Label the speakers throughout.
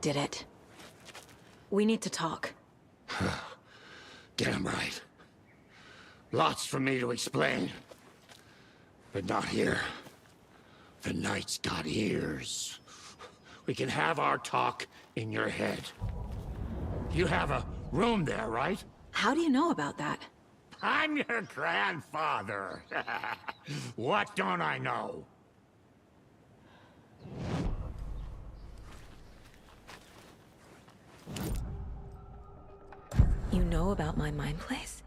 Speaker 1: did it. We need to talk.
Speaker 2: Damn right. Lots for me to explain. But not here. The night's got ears. We can have our talk in your head. You have a room there, right?
Speaker 1: How do you know about that?
Speaker 2: I'm your grandfather. What don't I know?
Speaker 1: You know about my mind place?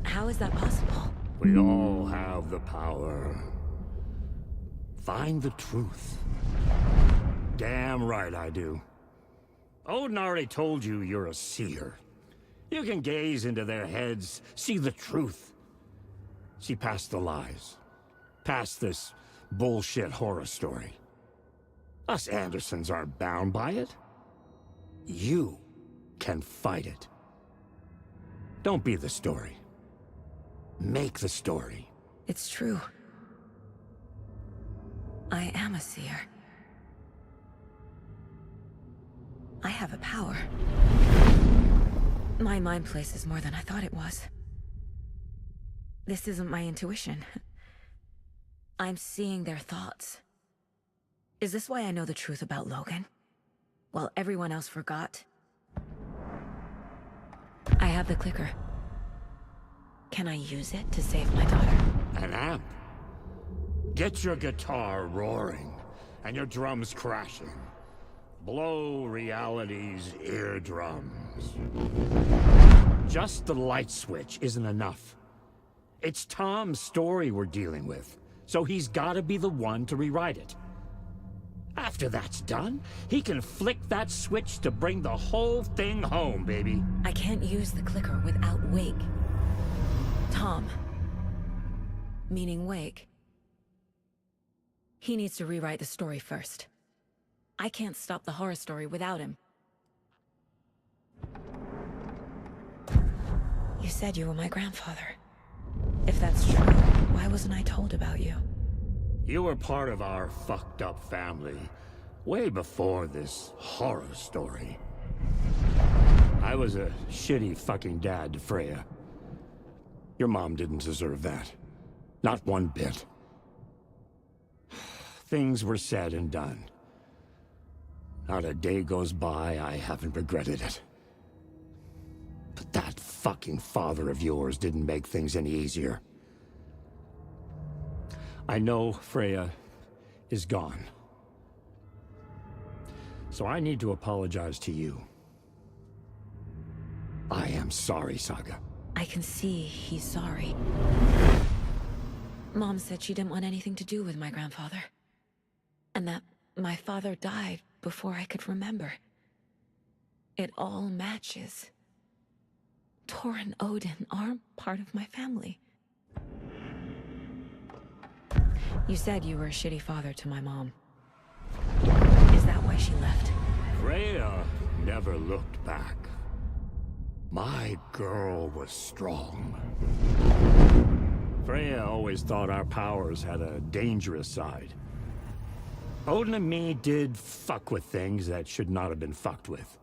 Speaker 1: How is that possible?
Speaker 2: We all have the power. Find the truth. Damn right I do. Odin already told you you're a seer. You can gaze into their heads, see the truth. See past the lies. Past this bullshit horror story. Us Andersons aren't bound by it. You can fight it. Don't be the story. Make the story.
Speaker 1: It's true. I am a seer. I have a power. My mind place is more than I thought it was. This isn't my intuition. I'm seeing their thoughts. Is this why I know the truth about Logan? While everyone else forgot? I have the clicker. Can I use it to save my daughter?
Speaker 2: An amp. Get your guitar roaring, and your drums crashing. Blow reality's eardrums. Just the light switch isn't enough. It's Tom's story we're dealing with, so he's gotta be the one to rewrite it. After that's done, he can flick that switch to bring the whole thing home, baby.
Speaker 1: I can't use the clicker without Wake. Tom. Meaning Wake. He needs to rewrite the story first. I can't stop the horror story without him. You said you were my grandfather. If that's true, why wasn't I told about you?
Speaker 2: You were part of our fucked up family, way before this horror story. I was a shitty fucking dad to Freya. Your mom didn't deserve that. Not one bit. Things were said and done. Not a day goes by I haven't regretted it. But that fucking father of yours didn't make things any easier. I know Freya is gone. So I need to apologize to you. I am sorry, Saga.
Speaker 1: I can see he's sorry. Mom said she didn't want anything to do with my grandfather. And that my father died before I could remember. It all matches. Tor and Odin aren't part of my family. You said you were a shitty father to my mom. Is that why she left?
Speaker 2: Freya never looked back. My girl was strong. Freya always thought our powers had a dangerous side. Odin and me did fuck with things that should not have been fucked with.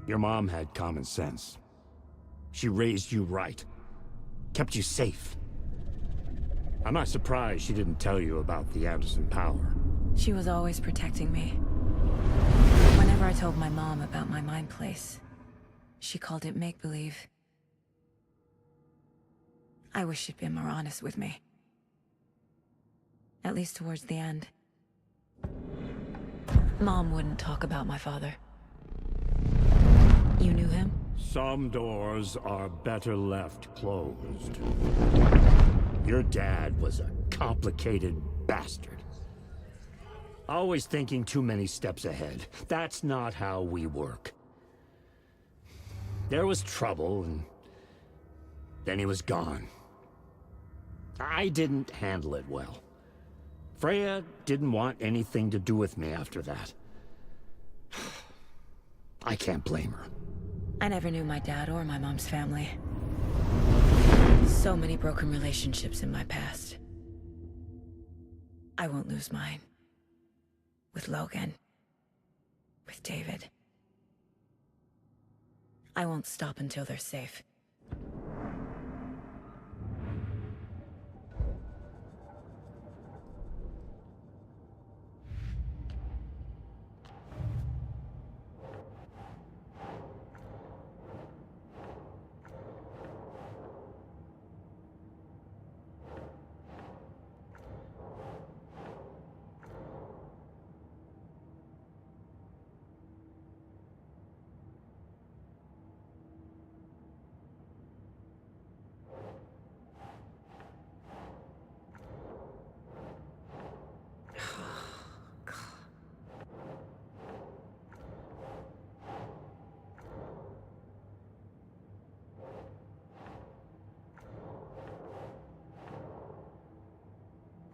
Speaker 2: Your mom had common sense. She raised you right. Kept you safe. I'm not surprised she didn't tell you about the Anderson power.
Speaker 1: She was always protecting me. Whenever I told my mom about my mind place, she called it make-believe. I wish she'd been more honest with me. At least towards the end. Mom wouldn't talk about my father. You knew him?
Speaker 2: Some doors are better left closed. Your dad was a complicated bastard. Always thinking too many steps ahead. That's not how we work. There was trouble, and then he was gone. I didn't handle it well. Freya didn't want anything to do with me after that. I can't blame her.
Speaker 1: I never knew my dad or my mom's family. So many broken relationships in my past. I won't lose mine. With Logan. with David. I won't stop until they're safe.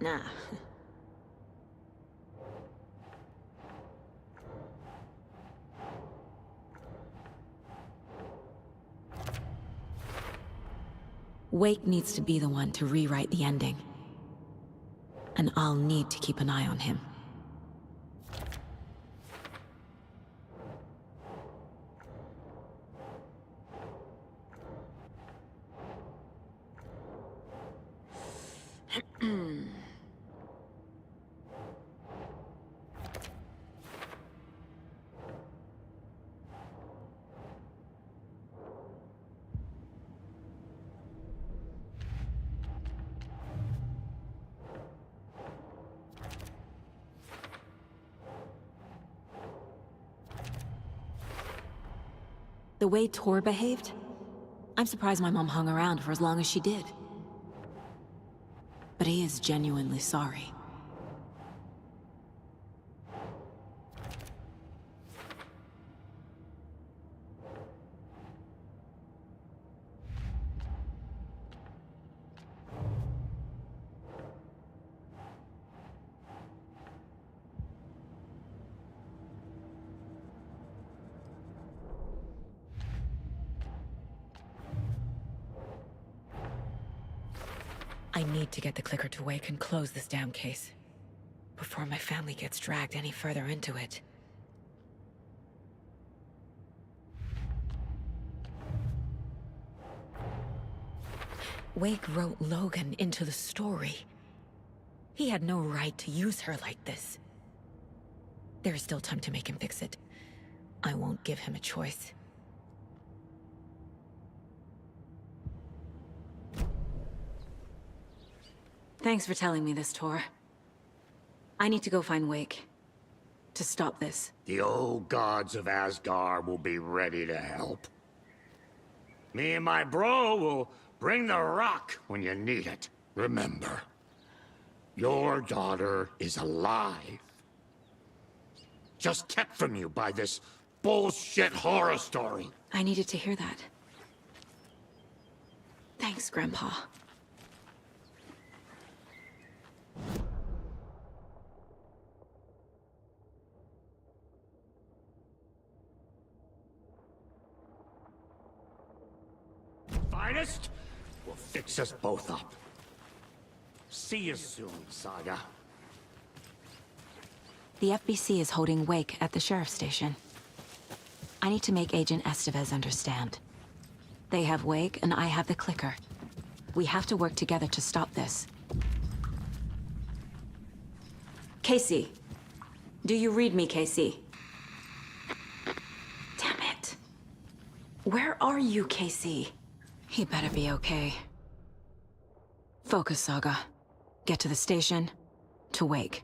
Speaker 1: Nah. Wake needs to be the one to rewrite the ending. And I'll need to keep an eye on him. The way Tor behaved? I'm surprised my mom hung around for as long as she did. But he is genuinely sorry. I need to get the clicker to Wake and close this damn case before my family gets dragged any further into it. Wake wrote Logan into the story. He had no right to use her like this. There is still time to make him fix it. I won't give him a choice. Thanks for telling me this, Tor. I need to go find Wake. To stop this.
Speaker 2: The old gods of Asgard will be ready to help. Me and my bro will bring the rock when you need it. Remember, your daughter is alive. Just kept from you by this bullshit horror story.
Speaker 1: I needed to hear that. Thanks, Grandpa.
Speaker 2: Finest will fix us both up. See you soon, Saga.
Speaker 1: The FBC is holding Wake at the sheriff's station. I need to make Agent Estevez understand. They have Wake and I have the clicker. We have to work together to stop this. Casey. Do you read me, Casey? Damn it. Where are you, Casey? He better be okay. Focus, Saga. Get to the station, to Wake.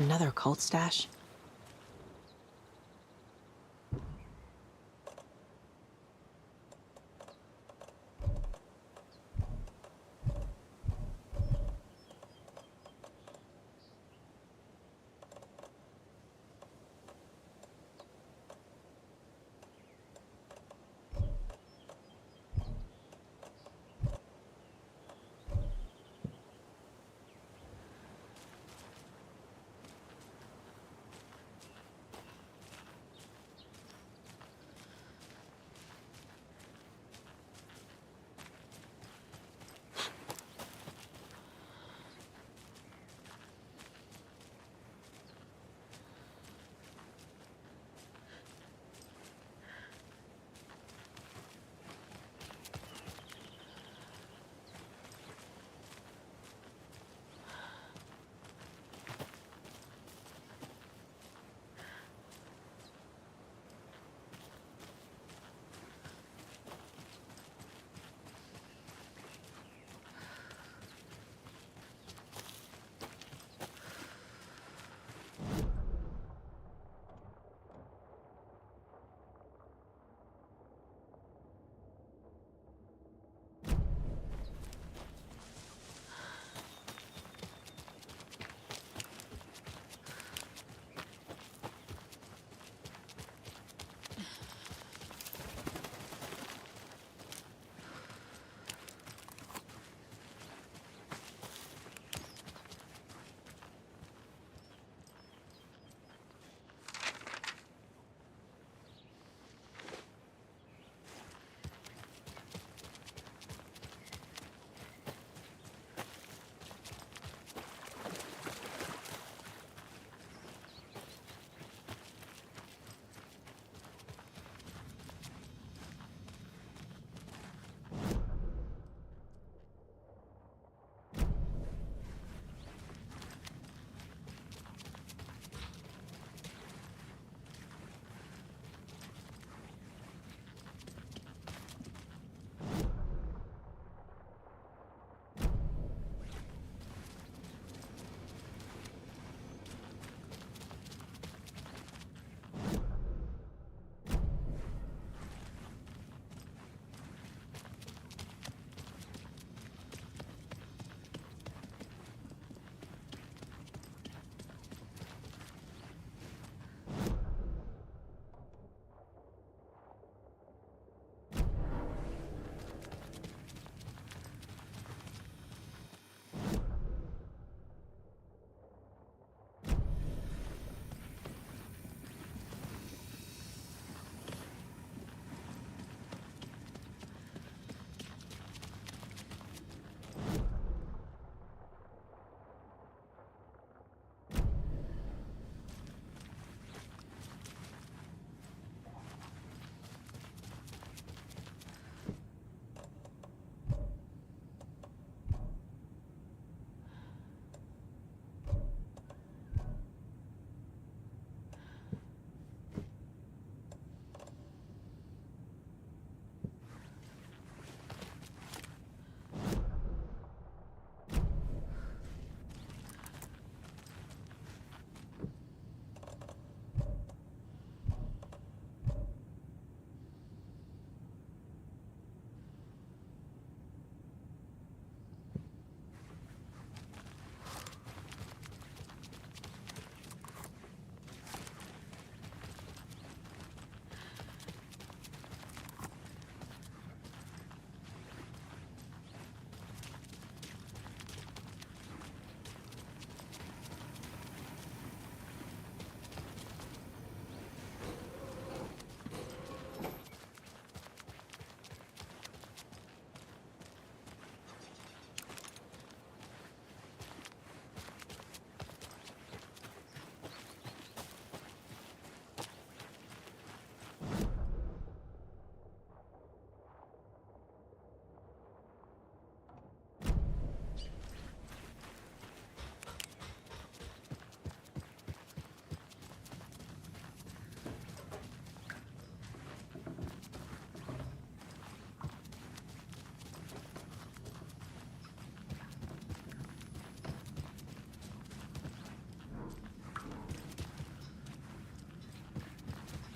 Speaker 3: Another cult stash?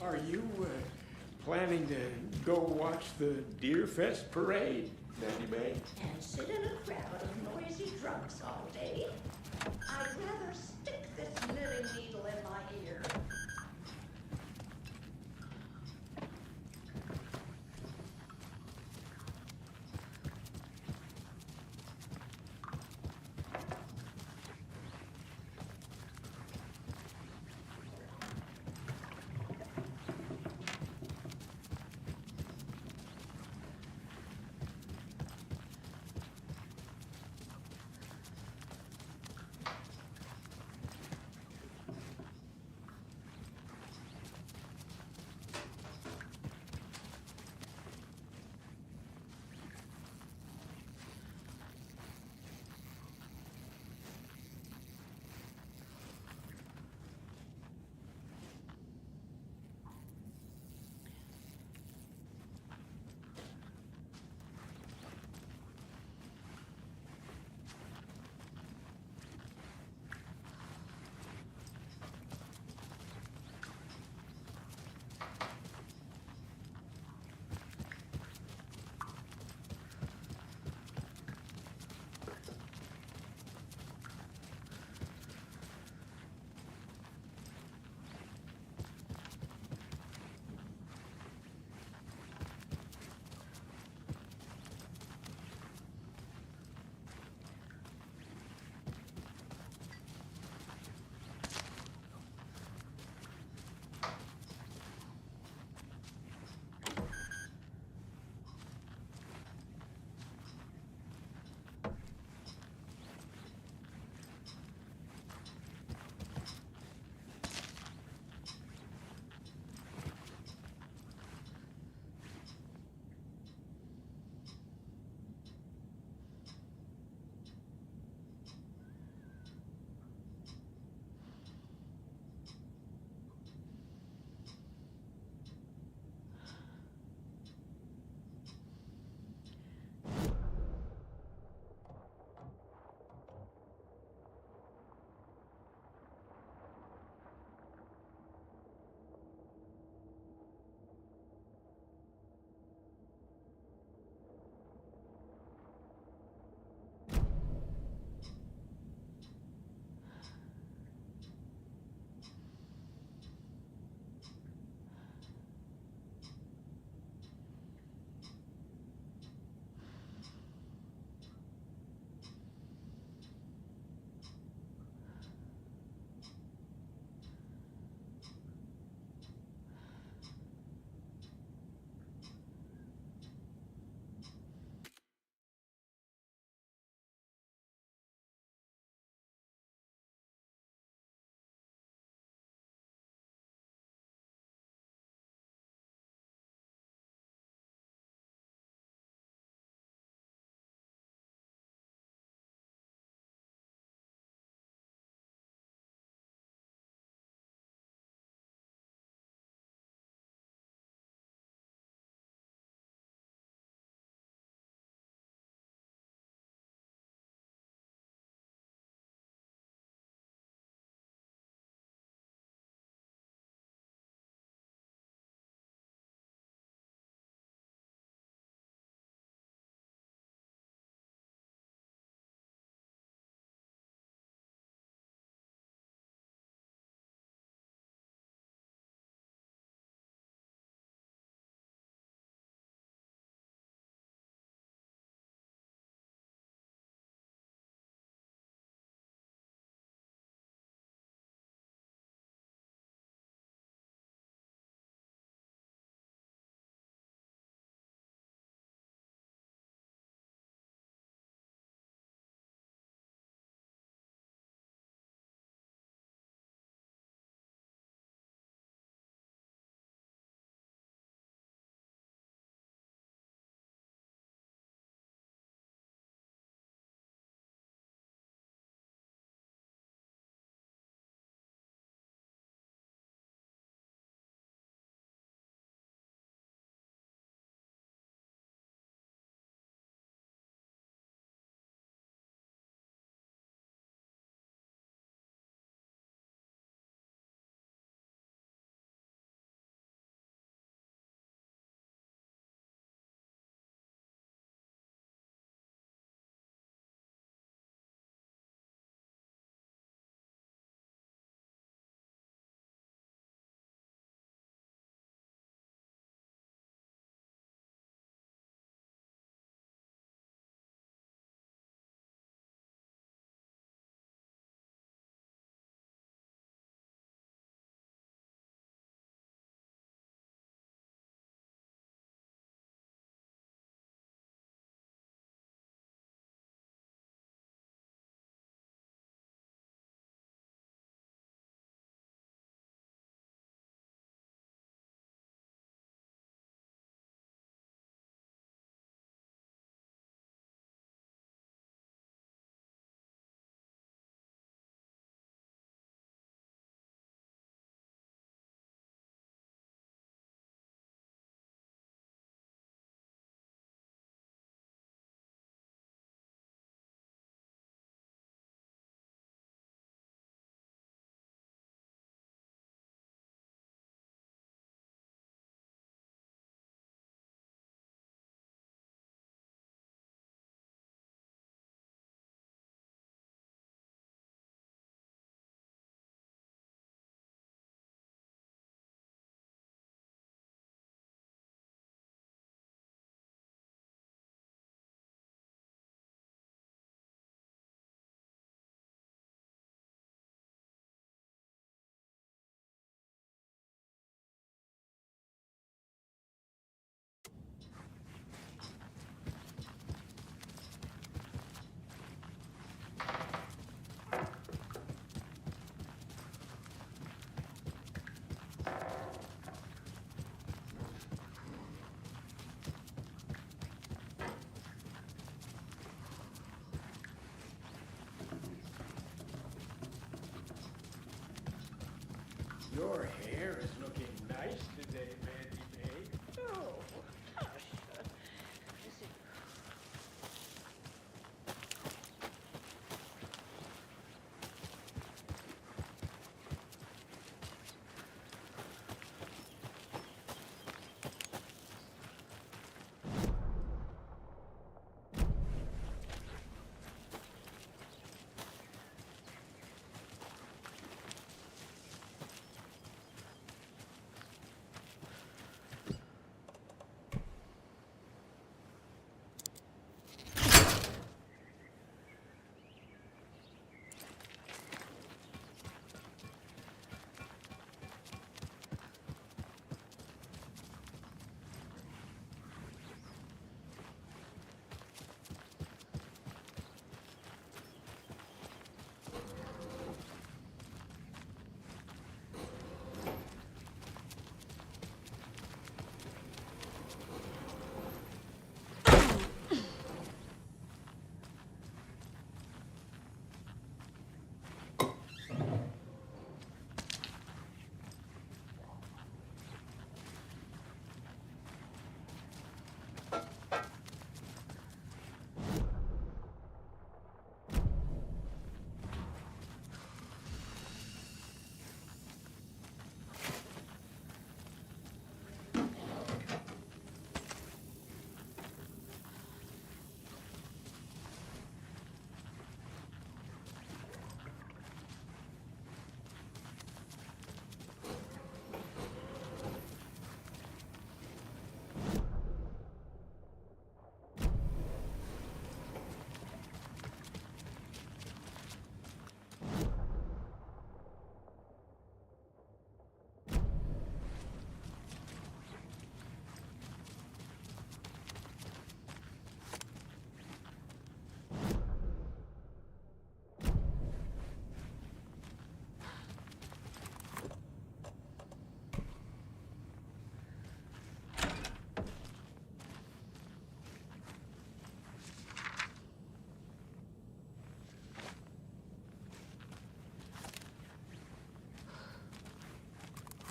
Speaker 3: Are you planning to go watch the Deer Fest parade, Nanny Mae?
Speaker 4: And sit in a crowd of noisy drunks all day? I'd rather stick this knitting needle in my ear.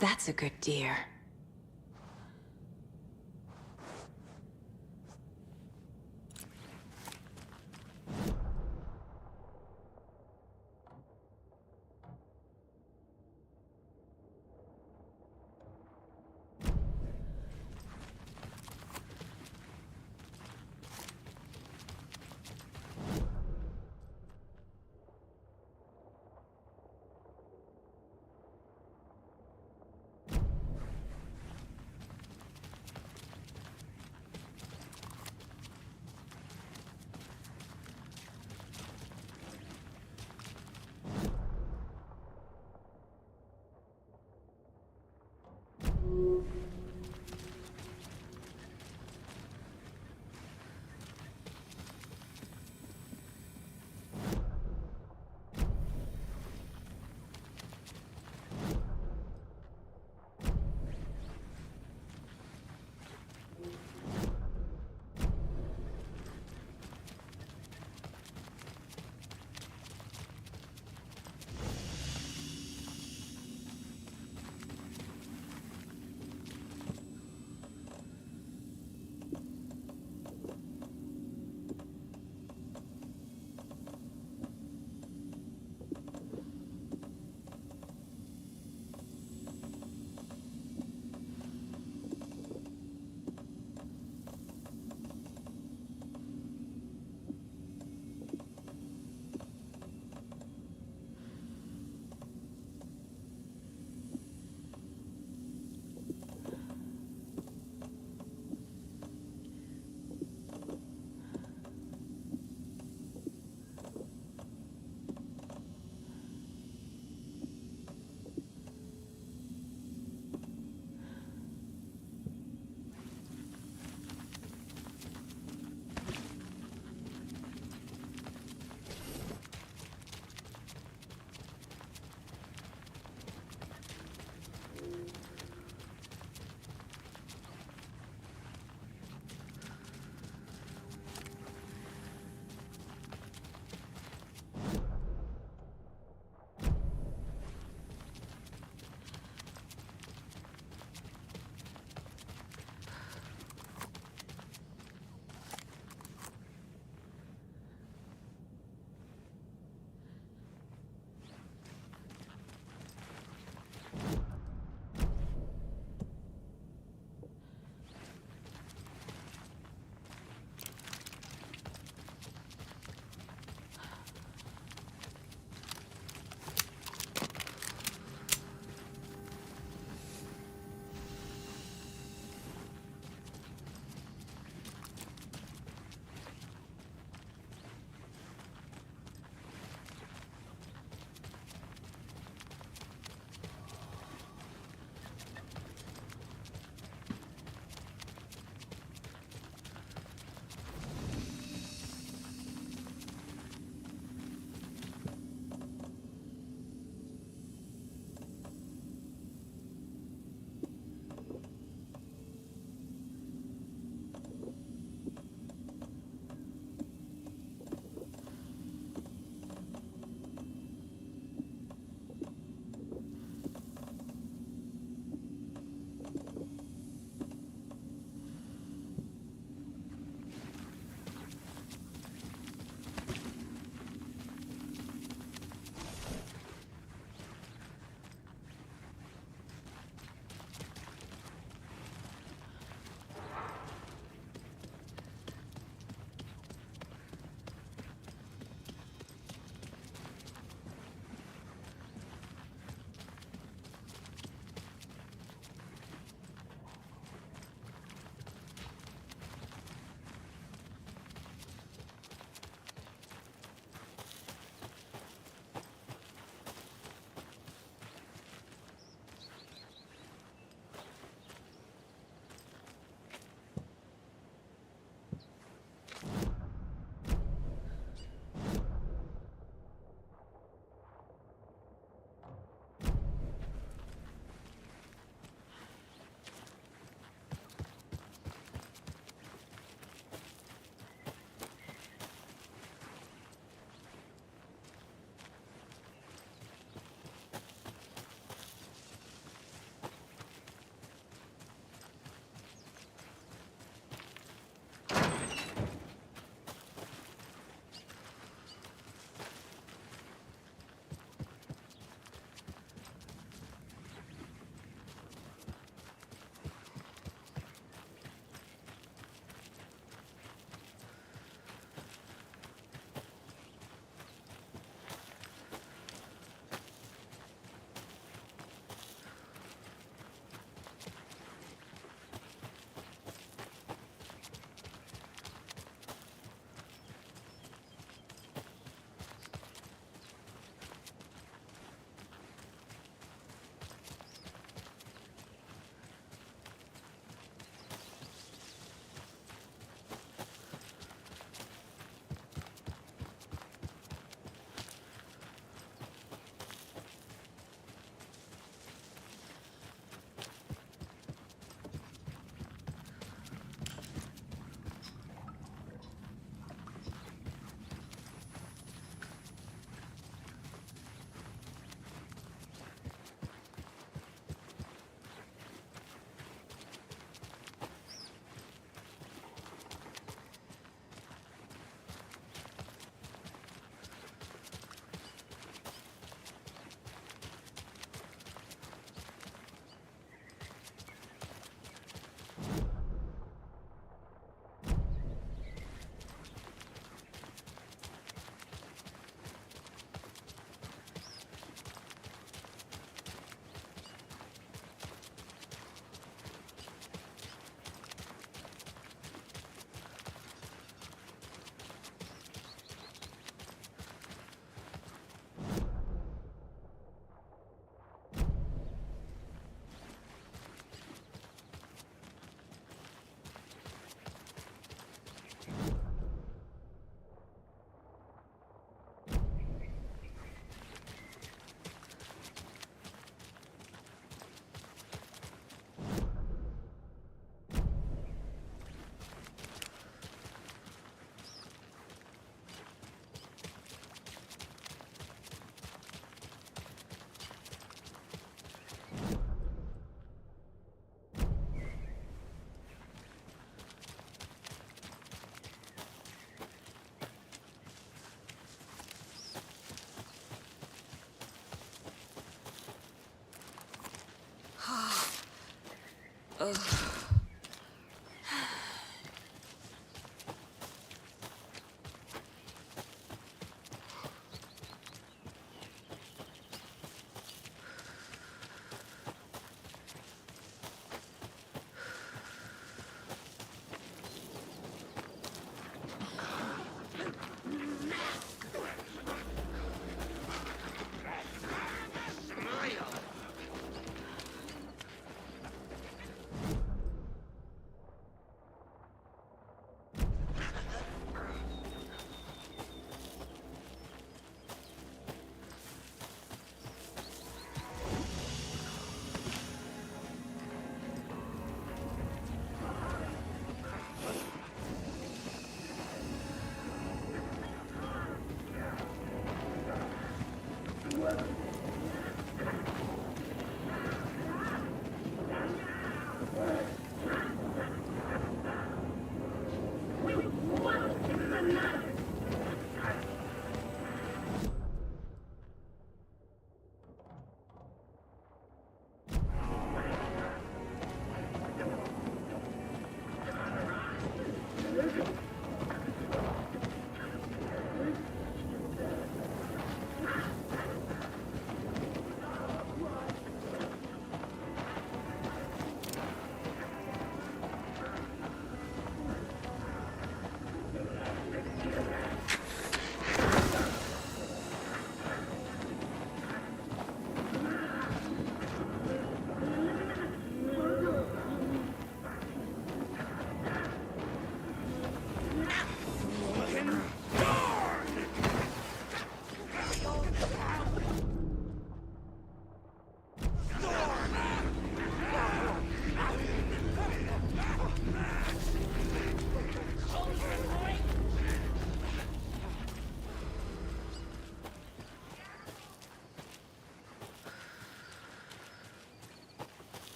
Speaker 1: That's a good deer.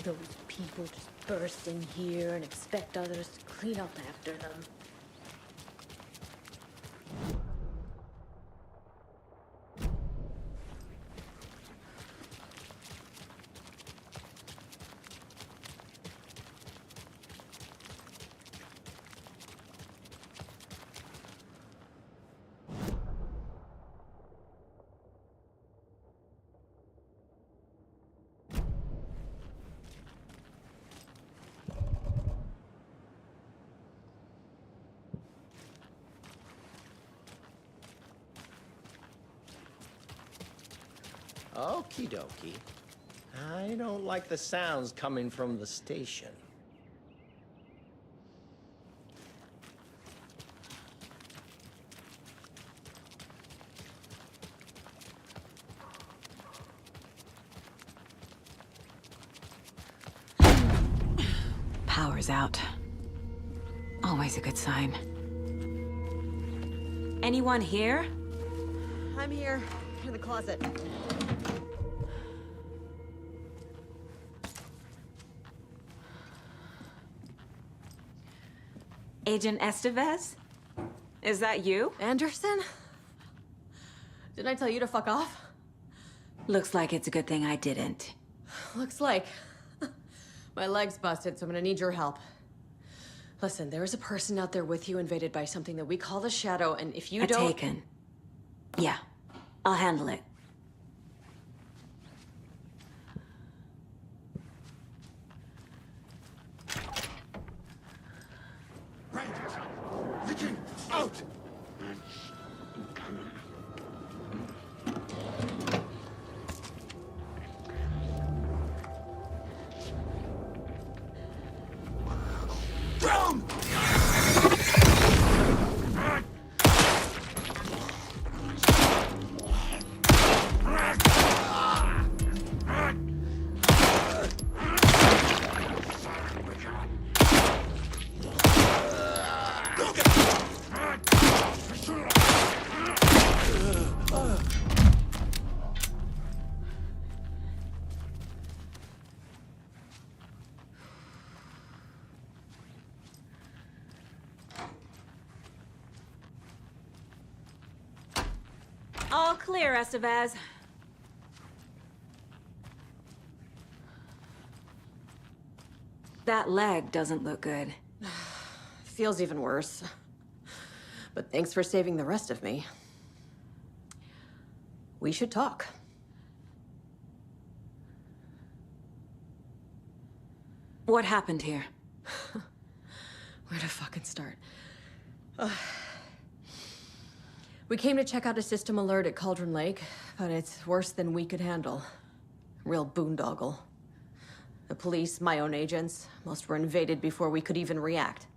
Speaker 5: Those people just burst in here and expect others to clean up after them.
Speaker 6: Okie dokie. I don't like the sounds coming from the station.
Speaker 1: Power's out. Always a good sign. Anyone here?
Speaker 7: I'm here, in the closet.
Speaker 1: Agent Estevez? Is that you?
Speaker 7: Anderson? Didn't I tell you to fuck off?
Speaker 1: Looks like it's a good thing I didn't.
Speaker 7: Looks like. My leg's busted, so I'm gonna need your help. Listen, there is a person out there with you invaded by something that we call the Shadow, and if you don't...
Speaker 1: Taken. Yeah, I'll handle it.
Speaker 2: Vicky, out! Down!
Speaker 1: All clear, Estevez. That leg doesn't look good.
Speaker 7: Feels even worse. But thanks for saving the rest of me. We should talk.
Speaker 1: What happened here?
Speaker 7: Where to fucking start? We came to check out a system alert at Cauldron Lake, but it's worse than we could handle. Real boondoggle. The police, my own agents, most were invaded before we could even react.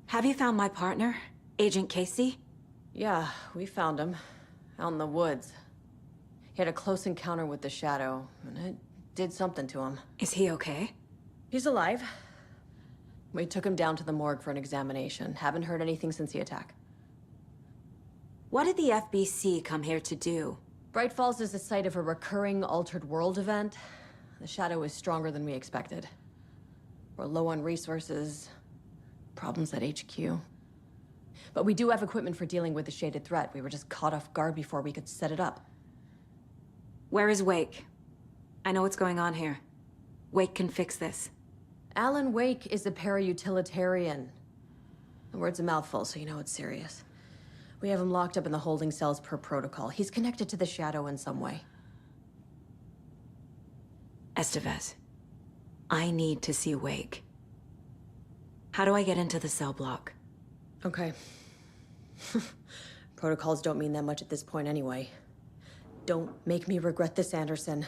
Speaker 1: Have you found my partner, Agent Casey?
Speaker 7: Yeah, we found him. Out in the woods. He had a close encounter with the Shadow, and it did something to him.
Speaker 1: Is he okay?
Speaker 7: He's alive. We took him down to the morgue for an examination. Haven't heard anything since the attack.
Speaker 1: What did the FBC come here to do?
Speaker 7: Bright Falls is the site of a recurring Altered World event. The Shadow is stronger than we expected. We're low on resources, problems at HQ. But we do have equipment for dealing with the shaded threat. We were just caught off guard before we could set it up.
Speaker 1: Where is Wake? I know what's going on here. Wake can fix this.
Speaker 7: Alan Wake is a para-utilitarian. The word's a mouthful, so you know it's serious. We have him locked up in the holding cells per protocol. He's connected to the Shadow in some way.
Speaker 1: Estevez, I need to see Wake. How do I get into the cell block?
Speaker 7: Okay. Protocols don't mean that much at this point anyway. Don't make me regret this, Anderson.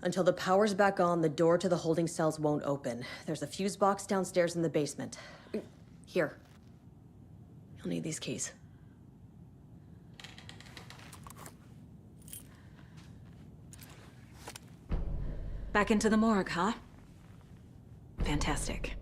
Speaker 7: Until the power's back on, the door to the holding cells won't open. There's a fuse box downstairs in the basement. Here. You'll need these keys.
Speaker 1: Back into the morgue, huh? Fantastic.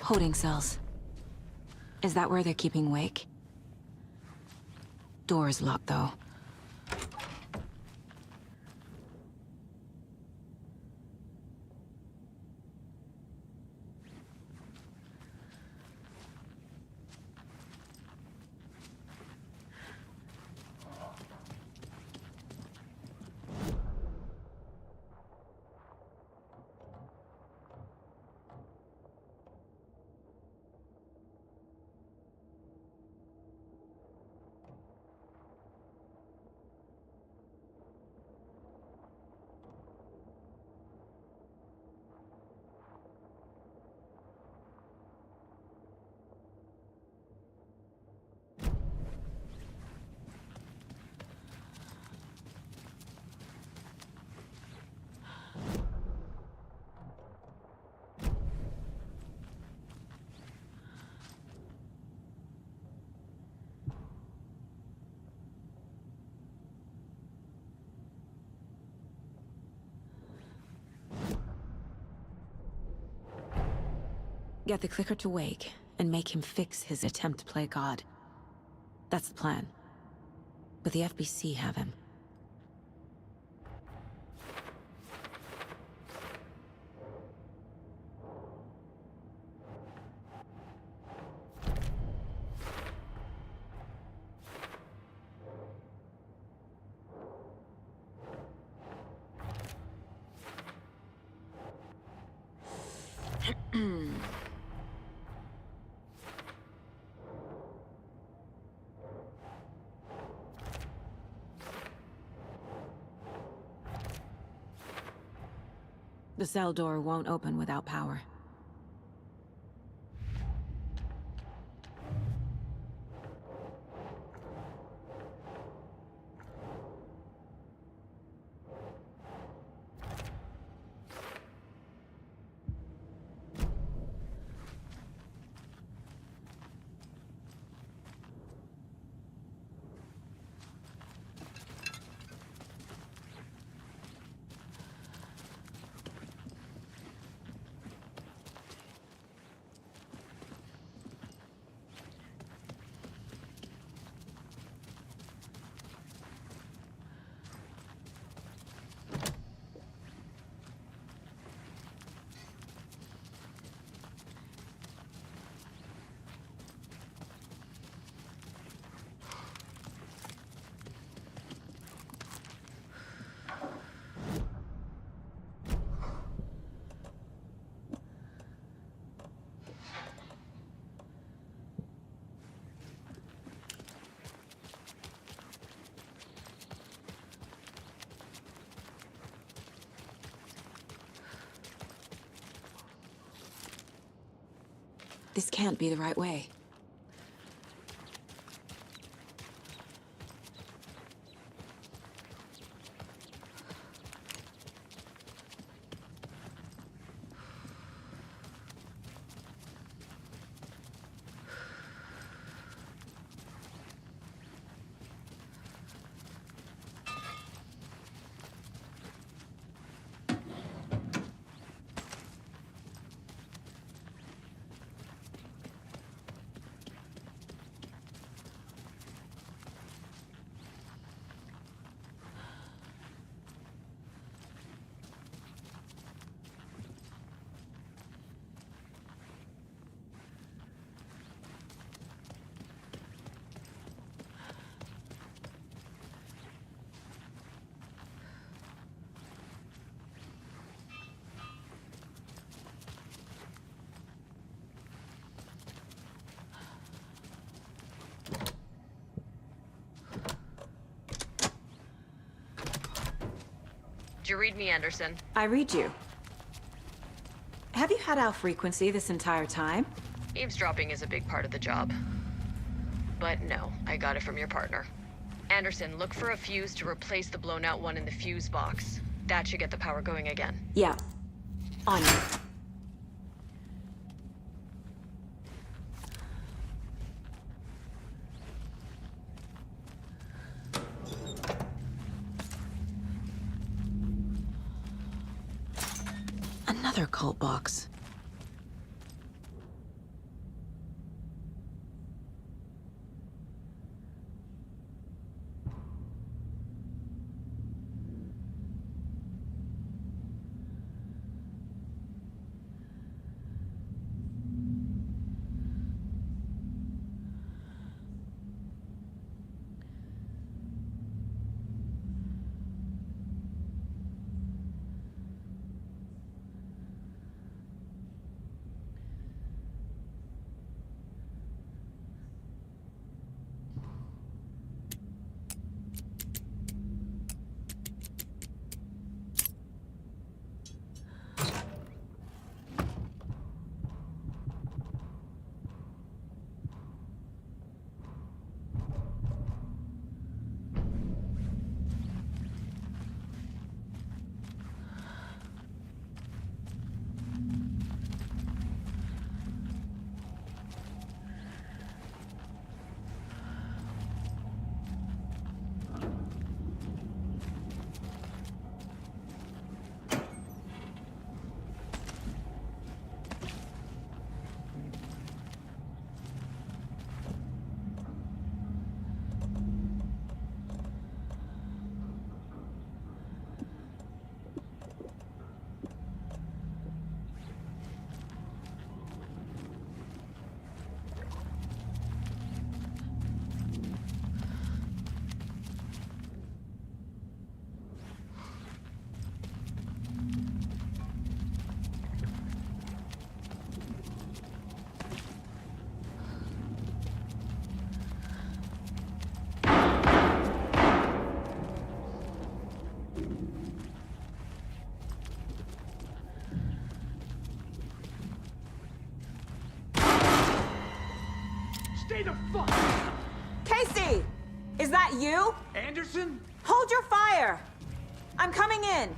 Speaker 1: Holding cells. Is that where they're keeping Wake? Door is locked, though. Get the clicker to Wake, and make him fix his attempt to play God. That's the plan. But the FBC have him. The cell door won't open without power. This can't be the right way.
Speaker 7: Did you read me, Anderson?
Speaker 1: I read you. Have you had our frequency this entire time?
Speaker 7: Eavesdropping is a big part of the job. But no, I got it from your partner. Anderson, look for a fuse to replace the blown out one in the fuse box. That should get the power going again.
Speaker 1: Yeah. On you. Another cult box.
Speaker 3: Stay the fuck.
Speaker 8: Casey! Is that you?
Speaker 3: Anderson?
Speaker 8: Hold your fire! I'm coming in.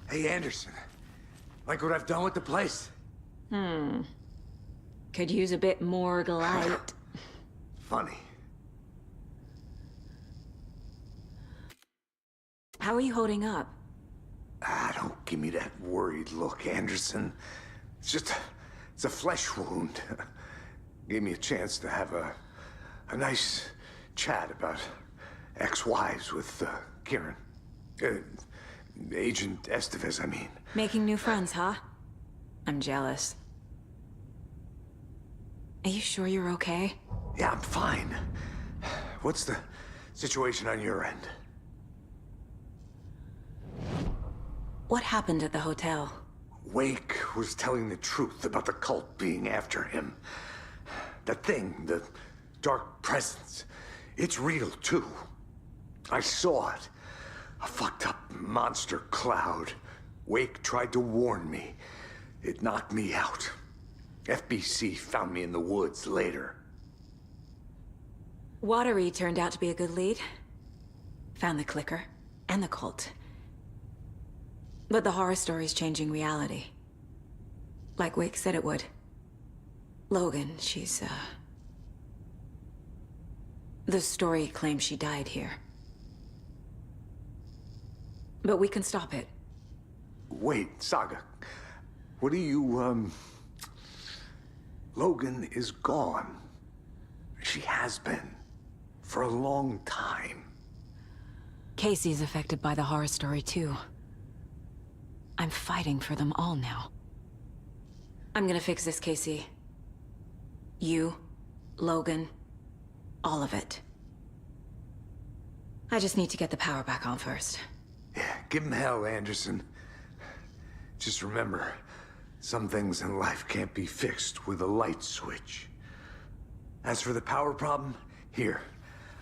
Speaker 9: Hey, Anderson. Like what I've done with the place?
Speaker 1: Could use a bit more light.
Speaker 9: Funny.
Speaker 1: How are you holding up?
Speaker 9: Don't give me that worried look, Anderson. It's a flesh wound. Gave me a chance to have a nice chat about ex-wives with Kieran. Agent Estevez, I mean.
Speaker 1: Making new friends, huh? I'm jealous. Are you sure you're okay?
Speaker 9: Yeah, I'm fine. What's the situation on your end?
Speaker 1: What happened at the hotel?
Speaker 9: Wake was telling the truth about the cult being after him. That thing, the dark presence, it's real too. I saw it. A fucked up monster cloud. Wake tried to warn me. It knocked me out. FBC found me in the woods later.
Speaker 1: Watery turned out to be a good lead. Found the clicker and the cult. But the horror story's changing reality. Like Wake said it would. Logan, she's, the story claims she died here. But we can stop it.
Speaker 9: Wait, Saga. What do you, Logan is gone. She has been. For a long time.
Speaker 1: Casey's affected by the horror story, too. I'm fighting for them all now. I'm gonna fix this, Casey. You, Logan, all of it. I just need to get the power back on first.
Speaker 9: Yeah, give him hell, Anderson. Just remember, some things in life can't be fixed with a light switch. As for the power problem, here.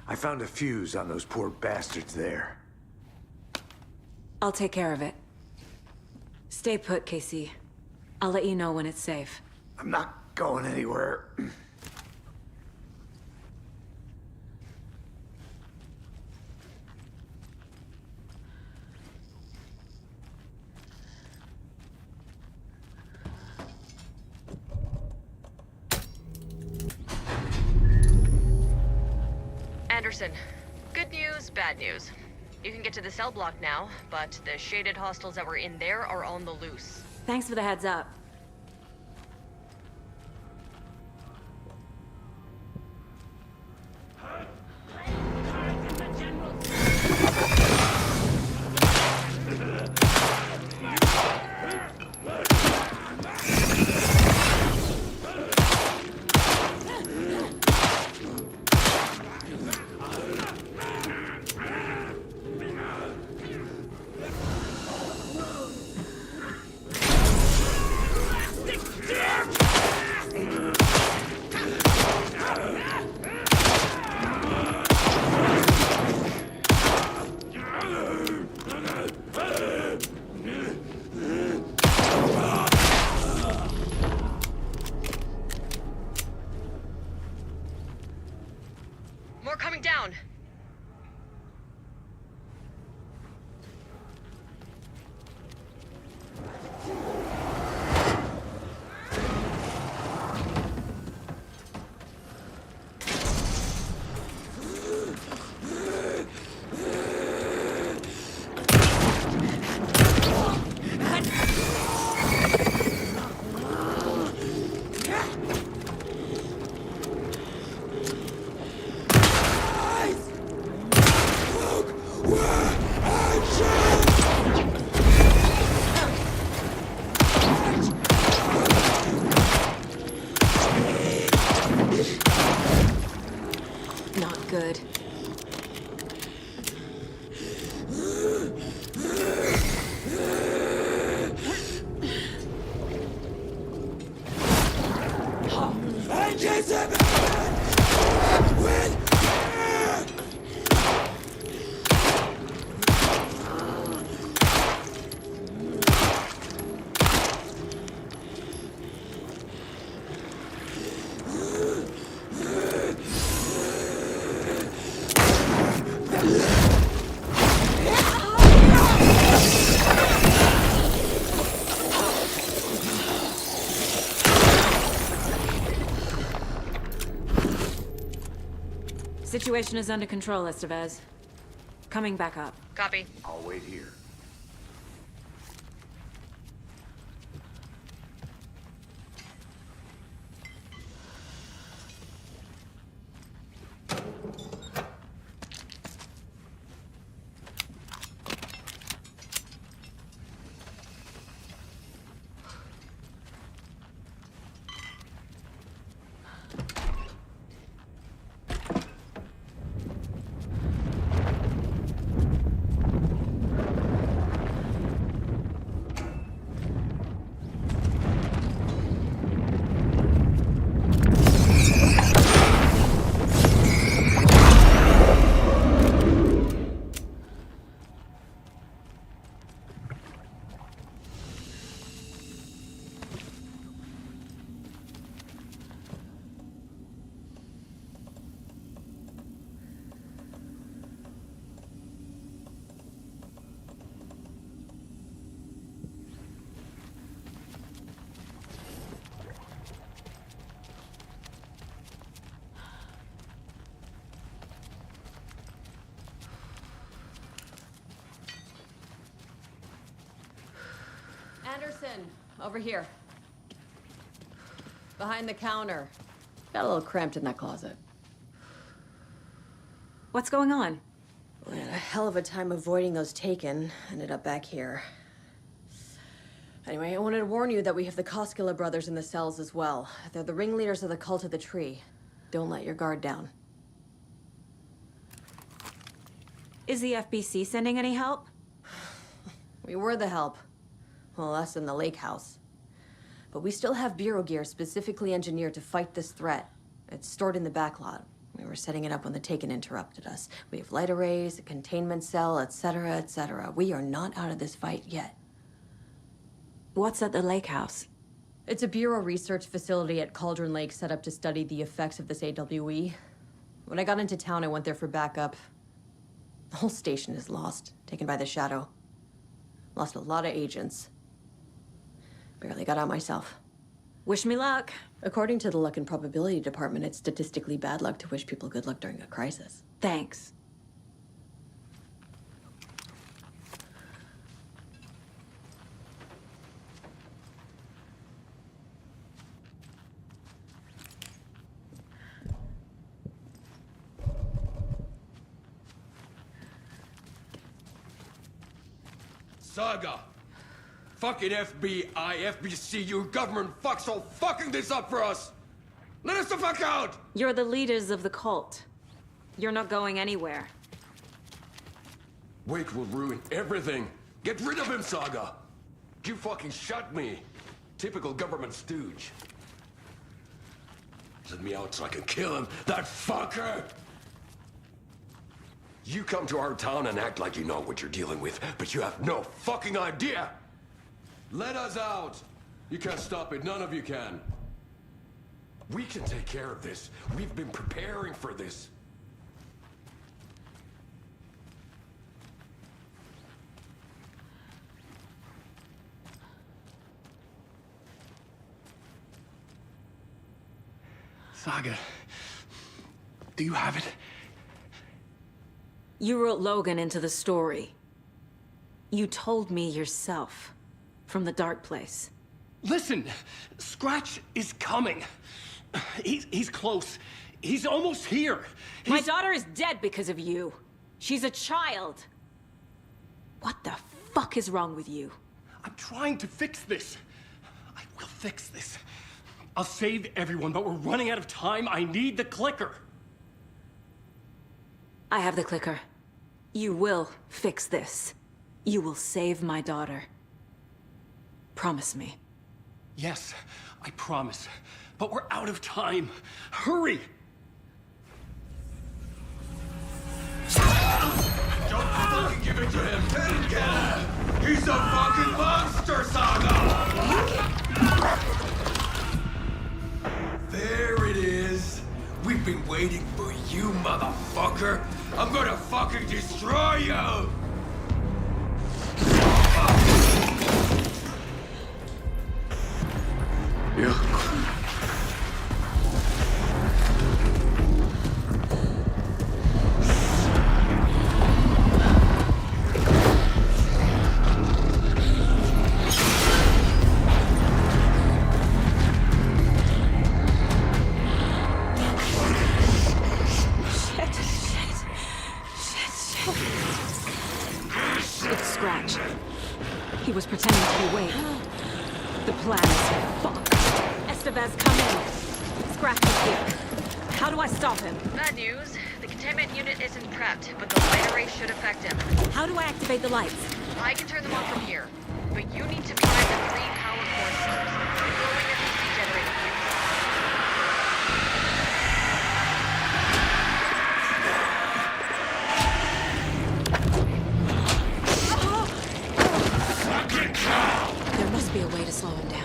Speaker 9: I found a fuse on those poor bastards there.
Speaker 1: I'll take care of it. Stay put, Casey. I'll let you know when it's safe.
Speaker 9: I'm not going anywhere.
Speaker 10: Anderson, good news, bad news. You can get to the cell block now, but the shaded hostiles that were in there are on the loose.
Speaker 1: Thanks for the heads up.
Speaker 8: Situation is under control, Estevez. Coming back up.
Speaker 10: Copy.
Speaker 9: I'll wait here.
Speaker 7: Anderson, over here. Behind the counter. Got a little cramped in that closet.
Speaker 8: What's going on?
Speaker 5: We had a hell of a time avoiding those taken. Ended up back here.
Speaker 7: Anyway, I wanted to warn you that we have the Koskela brothers in the cells as well. They're the ringleaders of the cult of the tree. Don't let your guard down.
Speaker 8: Is the FBC sending any help?
Speaker 7: We were the help. Well, us in the lake house. But we still have bureau gear specifically engineered to fight this threat. It's stored in the backlot. We were setting it up when the Taken interrupted us. We have light arrays, a containment cell, etc., etc. We are not out of this fight yet.
Speaker 8: What's at the lake house?
Speaker 7: It's a bureau research facility at Cauldron Lake set up to study the effects of this AWE. When I got into town, I went there for backup. The whole station is lost, taken by the Shadow. Lost a lot of agents. Barely got out myself.
Speaker 8: Wish me luck.
Speaker 7: According to the luck and probability department, it's statistically bad luck to wish people good luck during a crisis.
Speaker 8: Thanks.
Speaker 3: Saga! Fucking FBI, FBC, your government fucks all fucking this up for us! Let us the fuck out!
Speaker 8: You're the leaders of the cult. You're not going anywhere.
Speaker 3: Wake will ruin everything. Get rid of him, Saga! You fucking shot me. Typical government stooge. Let me out so I can kill him, that fucker! You come to our town and act like you know what you're dealing with, but you have no fucking idea! Let us out! You can't stop it, none of you can. We can take care of this. We've been preparing for this.
Speaker 11: Saga, do you have it?
Speaker 8: You wrote Logan into the story. You told me yourself. From the dark place.
Speaker 11: Listen, Scratch is coming. He's close. He's almost here.
Speaker 8: My daughter is dead because of you. She's a child. What the fuck is wrong with you?
Speaker 11: I'm trying to fix this. I will fix this. I'll save everyone, but we're running out of time. I need the clicker.
Speaker 8: I have the clicker. You will fix this. You will save my daughter. Promise me.
Speaker 11: Yes, I promise. But we're out of time. Hurry!
Speaker 3: Don't fucking give it to him! Get him! He's a fucking monster, Saga! There it is! We've been waiting for you, motherfucker! I'm gonna fucking destroy you!
Speaker 8: pretending to be Wade. The plan is fucked. Estevez, come in. Scratch is here. How do I stop him?
Speaker 10: Bad news. The containment unit isn't prepped, but the light array should affect him.
Speaker 8: How do I activate the lights?
Speaker 10: I can turn them on from here, but you need to be by the 3 power core cells. Glowing FCC generator fuse.
Speaker 8: There must be a way to slow him down.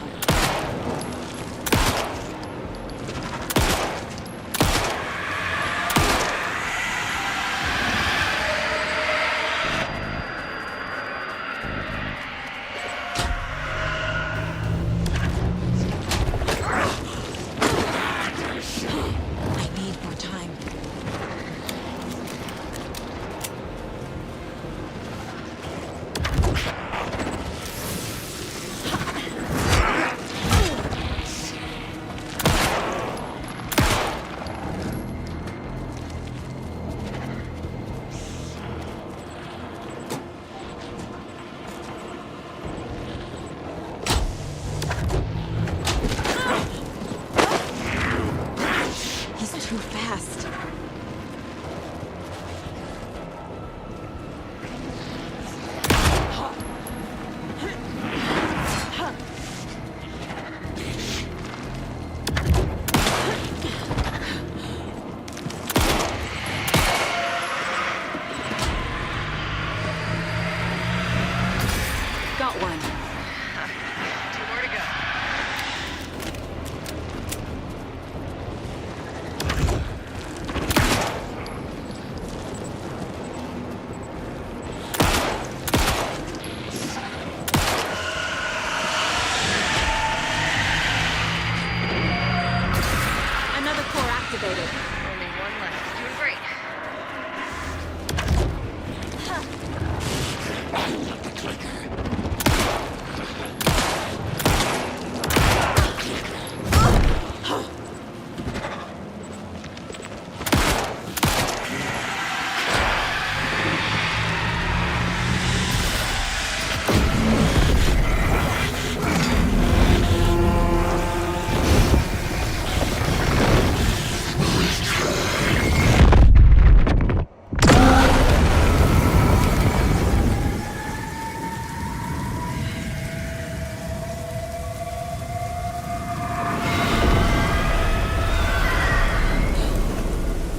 Speaker 8: I need more time. He's too fast. Got one.
Speaker 10: 2 more to go.
Speaker 8: Another core activated.
Speaker 10: Only 1 left. Doing great.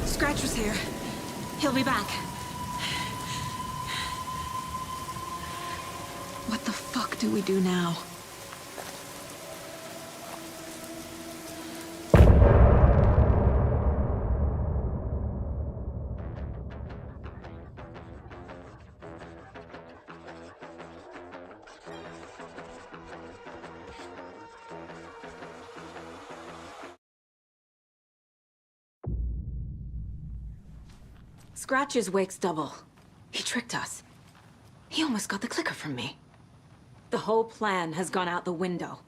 Speaker 8: Scratch was here. He'll be back. What the fuck do we do now? Scratch's wake's double. He tricked us. He almost got the clicker from me. The whole plan has gone out the window.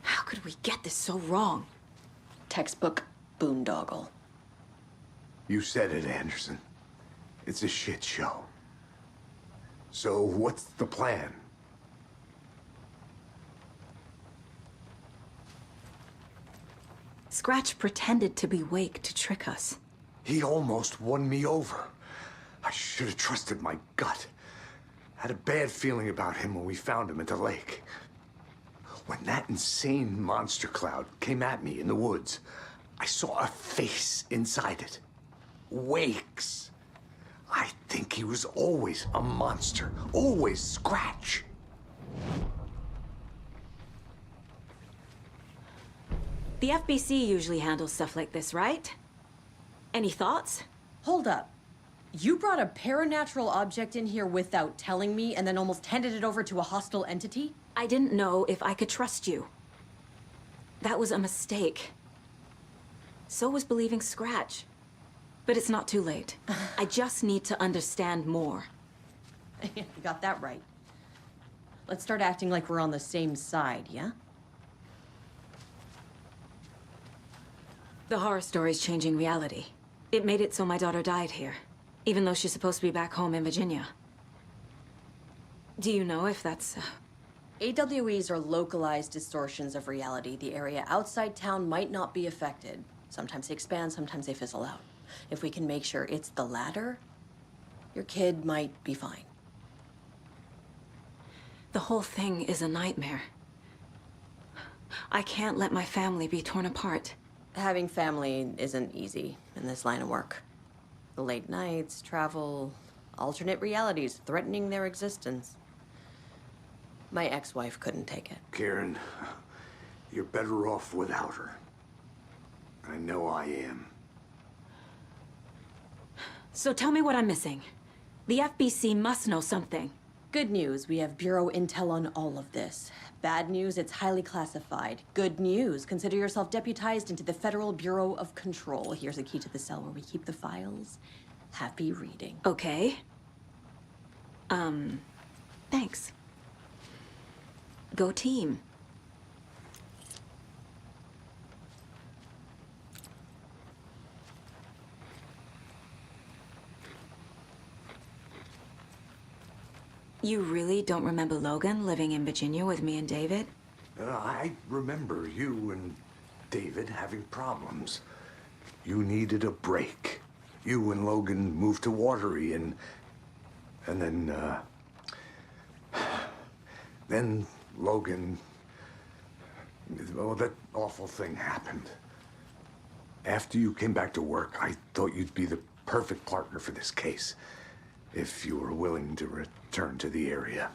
Speaker 8: How could we get this so wrong?
Speaker 7: Textbook boondoggle.
Speaker 9: You said it, Anderson. It's a shit show. So what's the plan?
Speaker 8: Scratch pretended to be Wake to trick us.
Speaker 9: He almost won me over. I should have trusted my gut. Had a bad feeling about him when we found him at the lake. When that insane monster cloud came at me in the woods, I saw a face inside it. Wake's. I think he was always a monster. Always Scratch.
Speaker 8: The FBC usually handles stuff like this, right? Any thoughts?
Speaker 7: Hold up. You brought a paranatural object in here without telling me and then almost handed it over to a hostile entity?
Speaker 8: I didn't know if I could trust you. That was a mistake. So was believing Scratch. But it's not too late. I just need to understand more.
Speaker 7: You got that right. Let's start acting like we're on the same side, yeah?
Speaker 8: The horror story's changing reality. It made it so my daughter died here, even though she's supposed to be back home in Virginia. Do you know if that's...
Speaker 7: AWEs are localized distortions of reality. The area outside town might not be affected. Sometimes they expand, sometimes they fizzle out. If we can make sure it's the latter, your kid might be fine.
Speaker 8: The whole thing is a nightmare. I can't let my family be torn apart.
Speaker 7: Having family isn't easy in this line of work. The late nights, travel, alternate realities threatening their existence. My ex-wife couldn't take it.
Speaker 9: Karen, you're better off without her. I know I am.
Speaker 8: So tell me what I'm missing. The FBC must know something.
Speaker 7: Good news, we have Bureau intel on all of this. Bad news, it's highly classified. Good news, consider yourself deputized into the Federal Bureau of Control. Here's a key to the cell where we keep the files. Happy reading.
Speaker 8: Okay. Thanks. Go team. You really don't remember Logan living in Virginia with me and David?
Speaker 9: I remember you and David having problems. You needed a break. You and Logan moved to Watery and then Logan, oh, that awful thing happened. After you came back to work, I thought you'd be the perfect partner for this case, if you were willing to return to the area.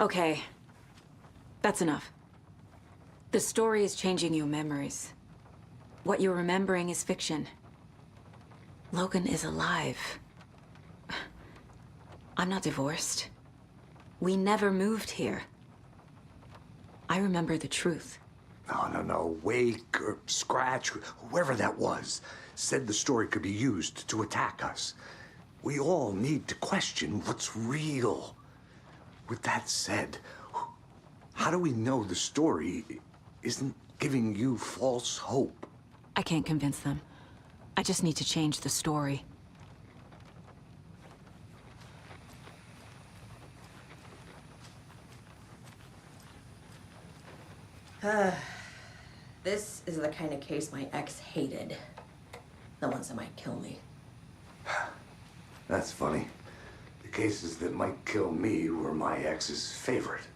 Speaker 8: Okay. That's enough. The story is changing your memories. What you're remembering is fiction. Logan is alive. I'm not divorced. We never moved here. I remember the truth.
Speaker 9: No. Wake or Scratch, whoever that was, said the story could be used to attack us. We all need to question what's real. With that said, how do we know the story isn't giving you false hope?
Speaker 8: I can't convince them. I just need to change the story.
Speaker 7: This is the kind of case my ex hated. The ones that might kill me.
Speaker 9: That's funny. The cases that might kill me were my ex's favorite.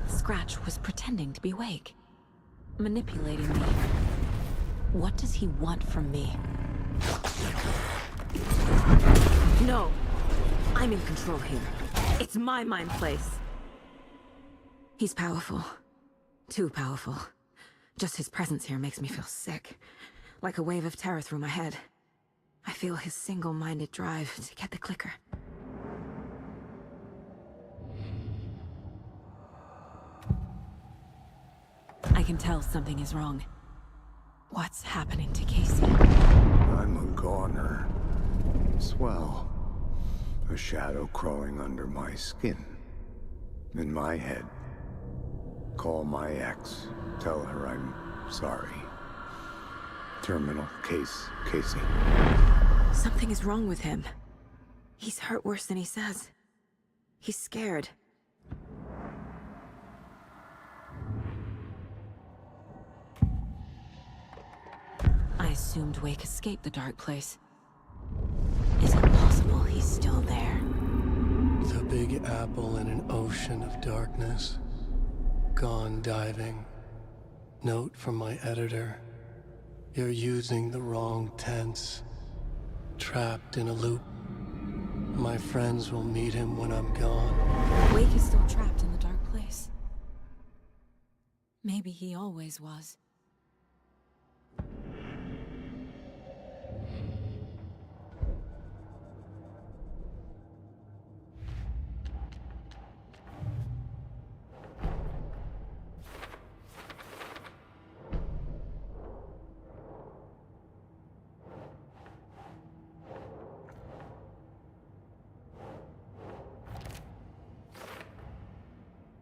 Speaker 1: Scratch was pretending to be awake, manipulating me. What does he want from me? No! I'm in control here. It's my mind place. He's powerful. Too powerful. Just his presence here makes me feel sick. Like a wave of terror through my head. I feel his single-minded drive to get the clicker. I can tell something is wrong. What's happening to Casey?
Speaker 9: I'm a goner. Swell. A shadow crawling under my skin. In my head. Call my ex. Tell her I'm sorry. Terminal case, Casey.
Speaker 1: Something is wrong with him. He's hurt worse than he says. He's scared. assumed Wake escaped the dark place. Is it possible he's still there?
Speaker 12: The Big Apple in an ocean of darkness. Gone diving. Note from my editor. You're using the wrong tense. Trapped in a loop. My friends will meet him when I'm gone.
Speaker 1: Wake is still trapped in the dark place. Maybe he always was.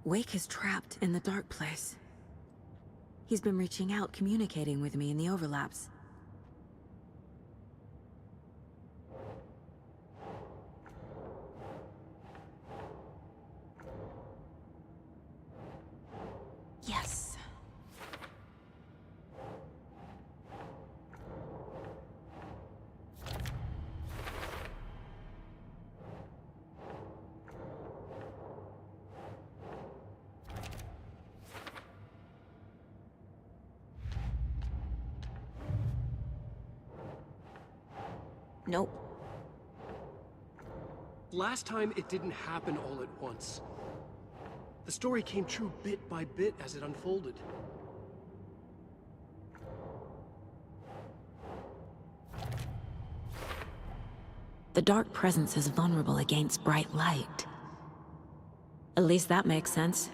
Speaker 1: Wake is trapped in the dark place. He's been reaching out, communicating with me in the overlaps. Yes. Nope.
Speaker 11: Last time, it didn't happen all at once. The story came true bit by bit as it unfolded.
Speaker 1: The dark presence is vulnerable against bright light. At least that makes sense.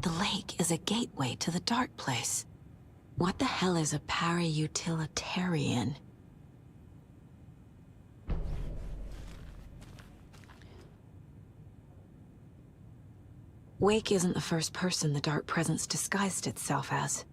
Speaker 1: The lake is a gateway to the dark place. What the hell is a para-utilitarian? Wake isn't the first person the dark presence disguised itself as.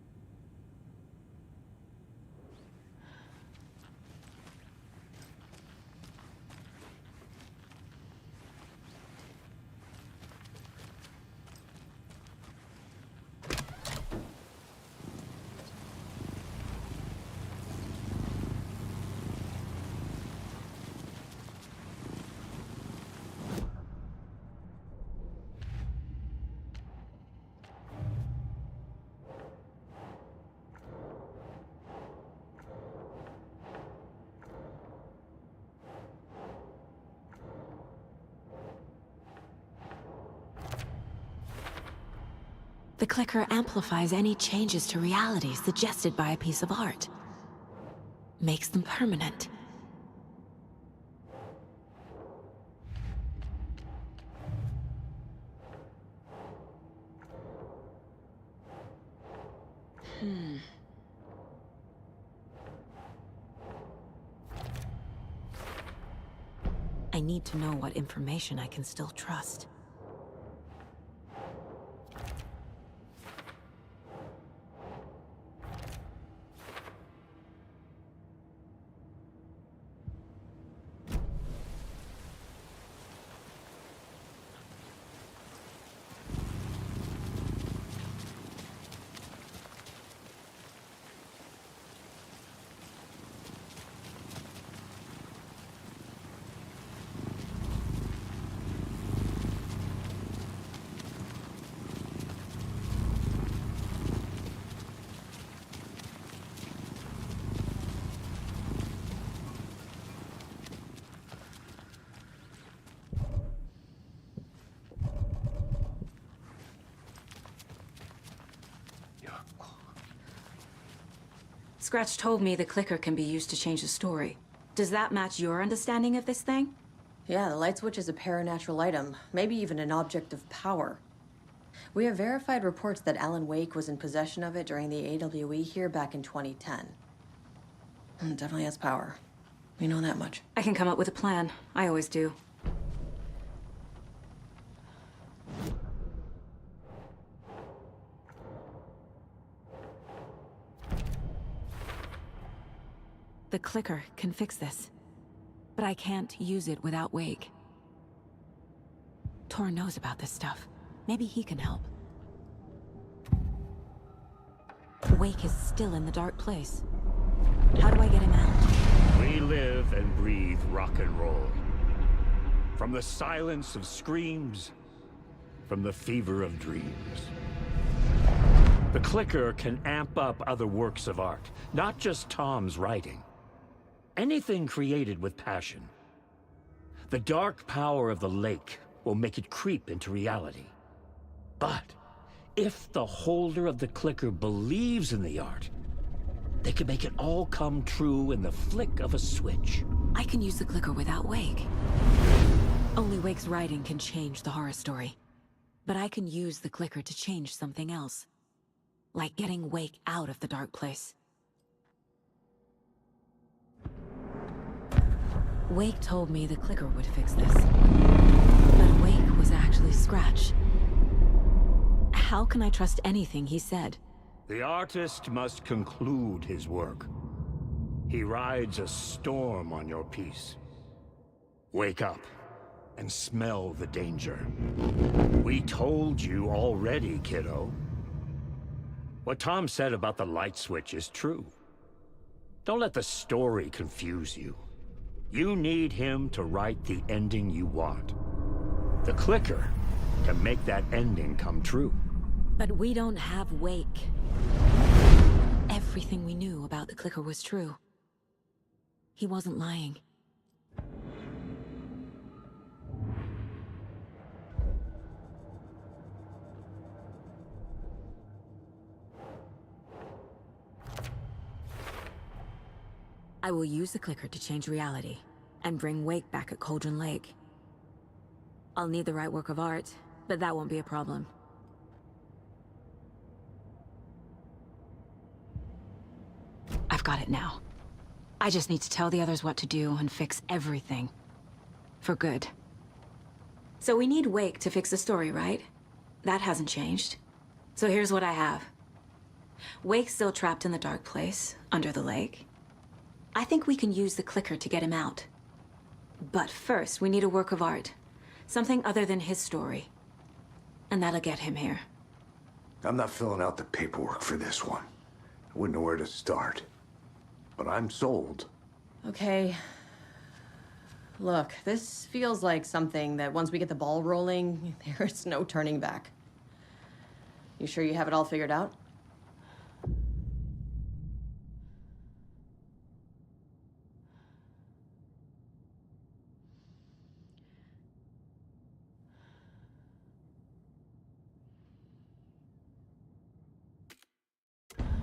Speaker 1: The clicker amplifies any changes to reality suggested by a piece of art. Makes them permanent. I need to know what information I can still trust.
Speaker 8: Scratch told me the clicker can be used to change the story. Does that match your understanding of this thing?
Speaker 7: Yeah, the light switch is a paranatural item, maybe even an object of power. We have verified reports that Alan Wake was in possession of it during the AWE here back in 2010. It definitely has power. We know that much.
Speaker 8: I can come up with a plan. I always do.
Speaker 1: The clicker can fix this. But I can't use it without Wake. Tor knows about this stuff. Maybe he can help. Wake is still in the dark place. How do I get him out?
Speaker 2: We live and breathe rock and roll. From the silence of screams, from the fever of dreams. The clicker can amp up other works of art, not just Tom's writing. Anything created with passion. The dark power of the lake will make it creep into reality. But if the holder of the clicker believes in the art, they can make it all come true in the flick of a switch.
Speaker 1: I can use the clicker without Wake. Only Wake's writing can change the horror story. But I can use the clicker to change something else. Like getting Wake out of the dark place. Wake told me the clicker would fix this. But Wake was actually Scratch. How can I trust anything he said?
Speaker 2: The artist must conclude his work. He rides a storm on your piece. Wake up and smell the danger. We told you already, kiddo. What Tom said about the light switch is true. Don't let the story confuse you. You need him to write the ending you want. The clicker can make that ending come true.
Speaker 1: But we don't have Wake. Everything we knew about the clicker was true. He wasn't lying. I will use the clicker to change reality, and bring Wake back at Cauldron Lake. I'll need the right work of art, but that won't be a problem. I've got it now. I just need to tell the others what to do and fix everything. For good.
Speaker 8: So we need Wake to fix the story, right? That hasn't changed. So here's what I have. Wake's still trapped in the dark place, under the lake. I think we can use the clicker to get him out. But first, we need a work of art. Something other than his story. And that'll get him here.
Speaker 9: I'm not filling out the paperwork for this one. I wouldn't know where to start. But I'm sold.
Speaker 7: Okay. Look, this feels like something that once we get the ball rolling, there's no turning back. You sure you have it all figured out?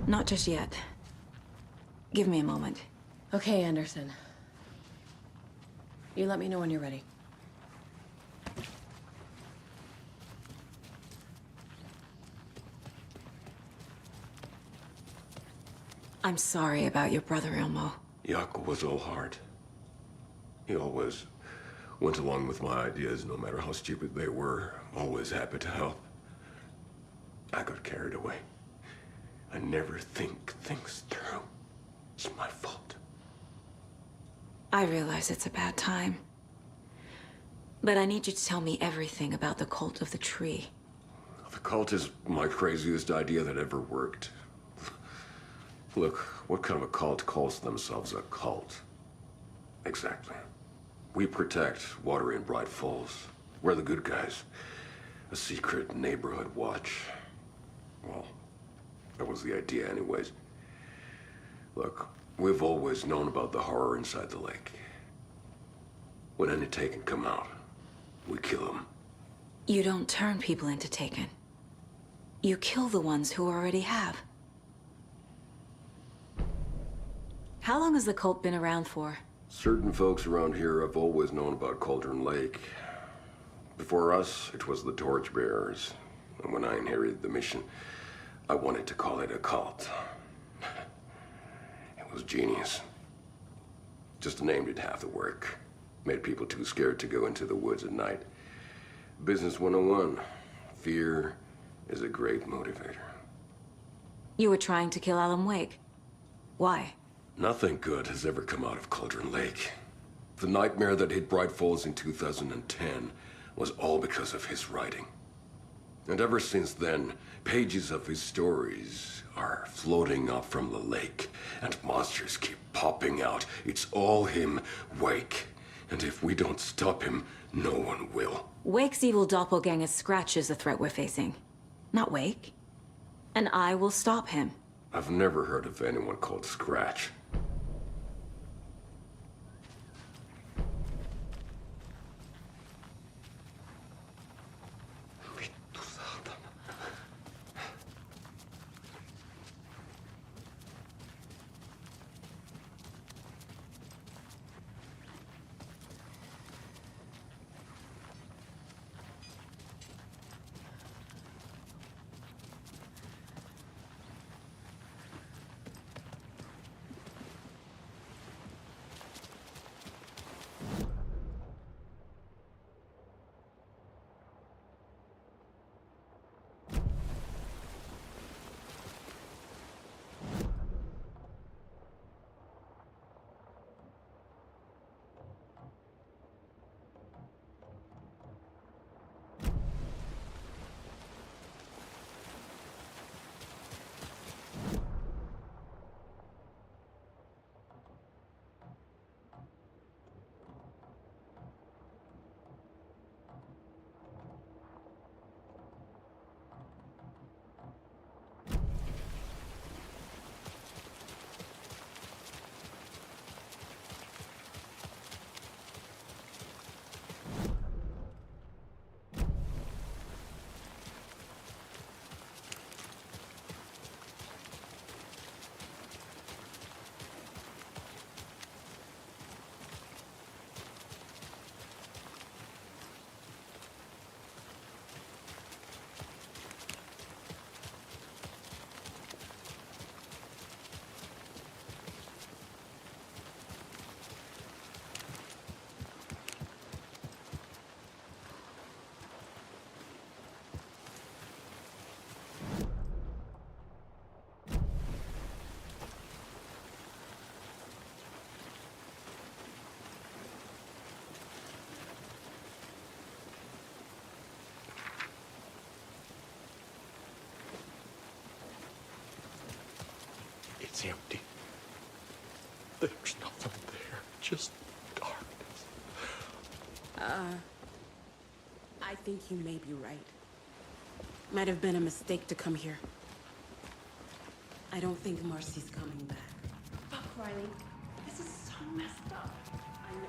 Speaker 8: Not just yet. Give me a moment.
Speaker 7: Okay, Anderson. You let me know when you're ready.
Speaker 8: I'm sorry about your brother, Ilmo.
Speaker 3: Jaakko was all heart. He always went along with my ideas, no matter how stupid they were. Always happy to help. I got carried away. I never think things through. It's my fault.
Speaker 8: I realize it's a bad time. But I need you to tell me everything about the cult of the tree.
Speaker 3: The cult is my craziest idea that ever worked. Look, what kind of a cult calls themselves a cult? Exactly. We protect water in Bright Falls. We're the good guys. A secret neighborhood watch. Well, that was the idea anyways. Look, we've always known about the horror inside the lake. When any Taken come out, we kill them.
Speaker 8: You don't turn people into Taken. You kill the ones who already have. How long has the cult been around for?
Speaker 3: Certain folks around here have always known about Cauldron Lake. Before us, it was the Torchbearers. And when I inherited the mission, I wanted to call it a cult. It was genius. Just a name did half the work. Made people too scared to go into the woods at night. Business 101. Fear is a great motivator.
Speaker 8: You were trying to kill Alan Wake. Why?
Speaker 3: Nothing good has ever come out of Cauldron Lake. The nightmare that hit Bright Falls in 2010 was all because of his writing. And ever since then, pages of his stories are floating up from the lake, and monsters keep popping out. It's all him, Wake. And if we don't stop him, no one will.
Speaker 8: Wake's evil doppelganger Scratch is the threat we're facing, not Wake. And I will stop him.
Speaker 3: I've never heard of anyone called Scratch.
Speaker 11: It's empty. There's nothing there, just darkness.
Speaker 13: I think you may be right. Might have been a mistake to come here. I don't think Marcy's coming back. Fuck, Riley. This is so messed up. I know.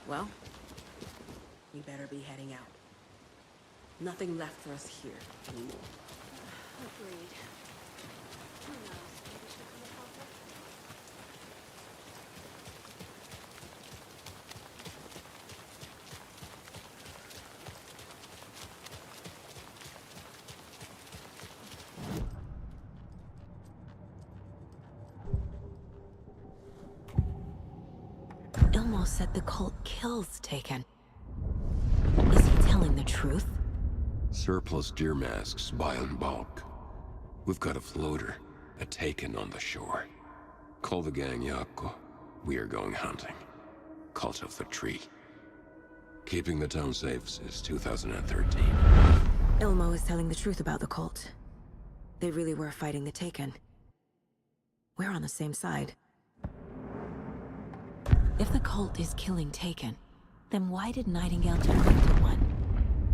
Speaker 13: Well, we better be heading out. Nothing left for us here anymore.
Speaker 5: Agreed. Who knows? Maybe she'll come a pauper.
Speaker 1: Ilmo said the cult kills Taken. Is he telling the truth?
Speaker 3: Surplus deer masks buy in bulk. We've got a floater, a Taken on the shore. Call the gang Yako. We are going hunting. Cult of the Tree. Keeping the town safe since 2013.
Speaker 1: Ilmo is telling the truth about the cult. They really were fighting the Taken. We're on the same side. If the cult is killing Taken, then why did Nightingale turn into one?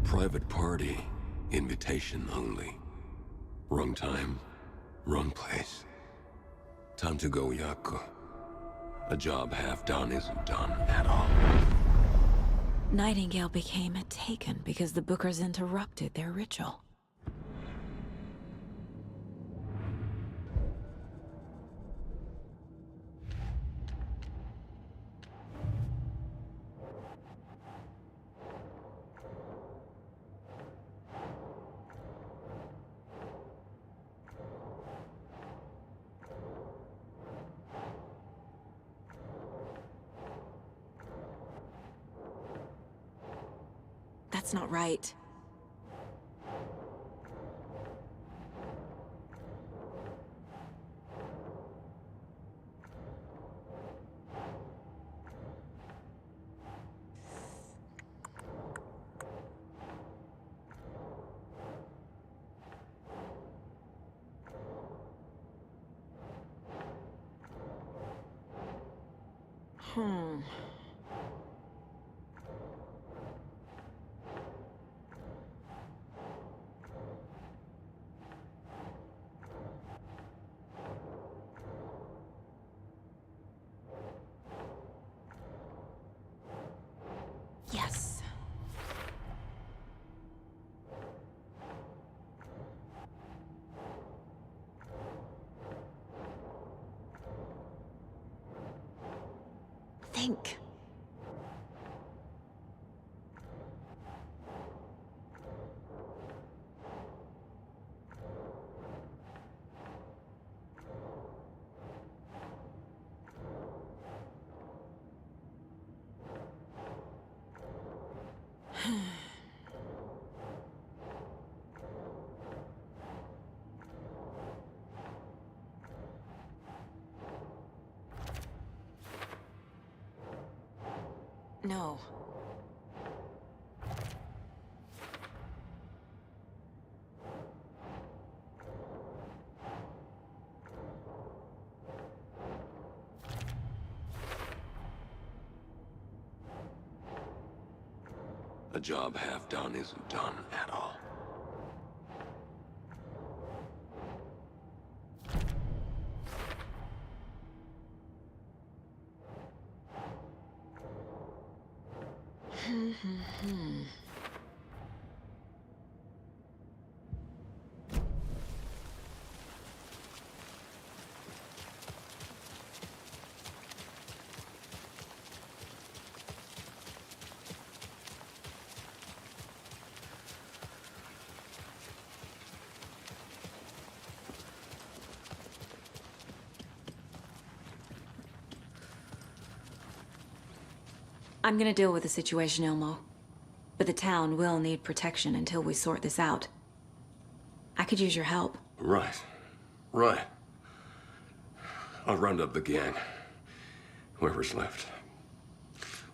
Speaker 3: Private party. Invitation only. Wrong time, wrong place. Time to go, Yako. A job half done isn't done at all.
Speaker 1: Nightingale became a Taken because the Bookers interrupted their ritual. That's not right. Yes. Think. No.
Speaker 3: A job half done isn't done at all.
Speaker 8: I'm gonna deal with the situation, Ilmo. But the town will need protection until we sort this out. I could use your help.
Speaker 3: Right. Right. I'll round up the gang. Whoever's left.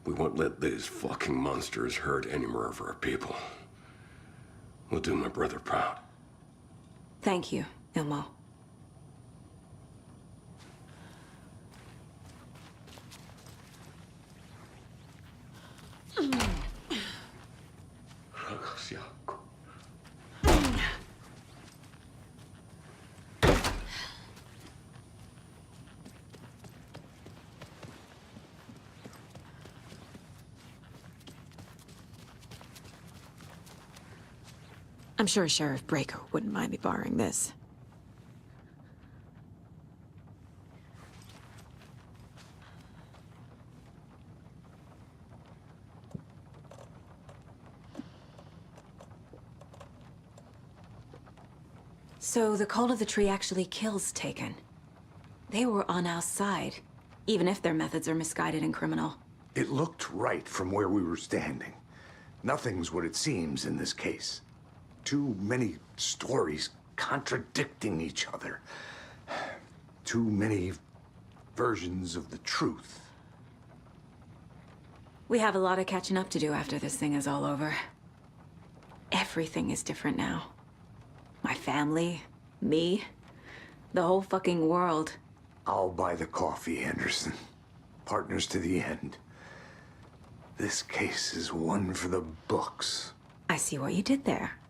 Speaker 3: We won't let these fucking monsters hurt any more of our people. We'll do my brother proud.
Speaker 8: Thank you, Ilmo. I'm sure Sheriff Braco wouldn't mind me borrowing this. So the Cult of the Tree actually kills Taken. They were on our side, even if their methods are misguided and criminal.
Speaker 9: It looked right from where we were standing. Nothing's what it seems in this case. Too many stories contradicting each other. Too many versions of the truth.
Speaker 8: We have a lot of catching up to do after this thing is all over. Everything is different now. My family, me, the whole fucking world.
Speaker 9: I'll buy the coffee, Anderson. Partners to the end. This case is one for the books.
Speaker 8: I see what you did there.